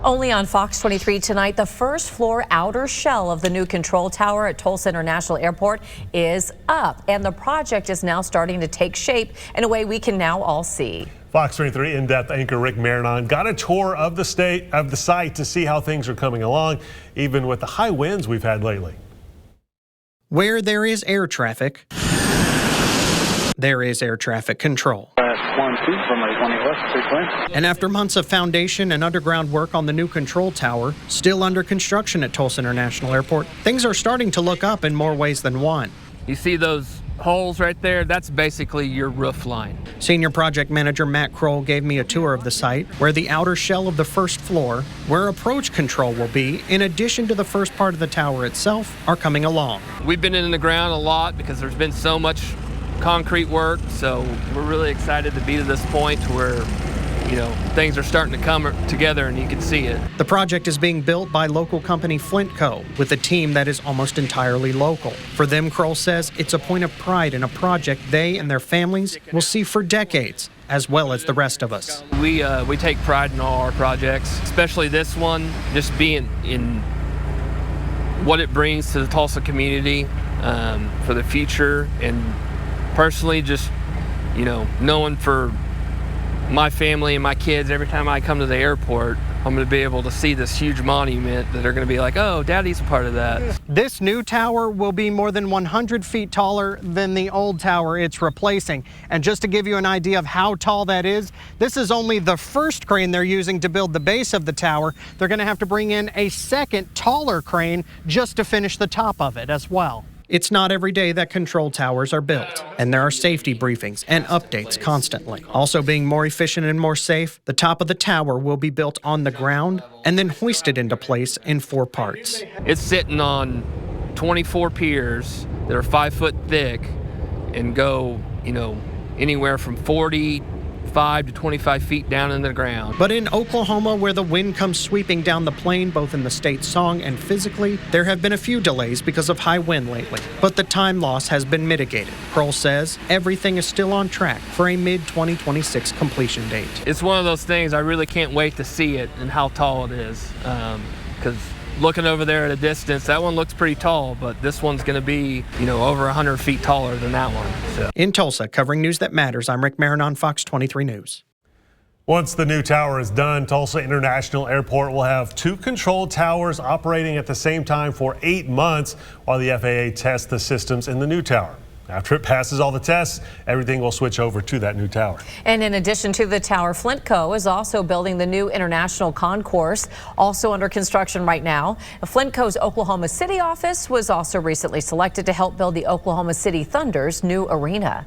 Only on Fox 23 tonight, the first floor outer shell of the new control tower at Tulsa International Airport is up, and the project is now starting to take shape in a way we can now all see. Fox 23 in-depth anchor Rick Marinon got a tour of the site to see how things are coming along, even with the high winds we've had lately. Where there is air traffic, there is air traffic control. And after months of foundation and underground work on the new control tower, still under construction at Tulsa International Airport, things are starting to look up in more ways than one. You see those holes right there? That's basically your roof line. Senior project manager Matt Kroll gave me a tour of the site, where the outer shell of the first floor, where approach control will be, in addition to the first part of the tower itself, are coming along. We've been in the ground a lot because there's been so much concrete work, so we're really excited to be to this point where things are starting to come together and you can see it. The project is being built by local company Flint Co. with a team that is almost entirely local. For them, Kroll says, it's a point of pride in a project they and their families will see for decades, as well as the rest of us. We take pride in all our projects, especially this one, just being in what it brings to the Tulsa community for the future, and personally just knowing for my family and my kids, every time I come to the airport, I'm going to be able to see this huge monument that are going to be like, oh, Daddy's a part of that. This new tower will be more than 100 feet taller than the old tower it's replacing. And just to give you an idea of how tall that is, this is only the first crane they're using to build the base of the tower. They're going to have to bring in a second, taller crane just to finish the top of it as well. It's not every day that control towers are built, and there are safety briefings and updates constantly. Also being more efficient and more safe, the top of the tower will be built on the ground and then hoisted into place in 4 parts. It's sitting on 24 piers that are 5 foot thick and go, anywhere from 45 to 25 feet down in the ground. But in Oklahoma, where the wind comes sweeping down the plain, both in the state song and physically, there have been a few delays because of high wind lately. But the time loss has been mitigated. Kroll says everything is still on track for a mid-2026 completion date. It's one of those things I really can't wait to see it and how tall it is. Because looking over there at a distance, that one looks pretty tall, but this one's going to be, over 100 feet taller than that one. So. In Tulsa, covering news that matters, I'm Rick Marinon, Fox 23 News. Once the new tower is done, Tulsa International Airport will have 2 control towers operating at the same time for 8 months while the FAA tests the systems in the new tower. After it passes all the tests, everything will switch over to that new tower. And in addition to the tower, Flint Co. is also building the new International Concourse, also under construction right now. Flint Co.'s Oklahoma City office was also recently selected to help build the Oklahoma City Thunder's new arena.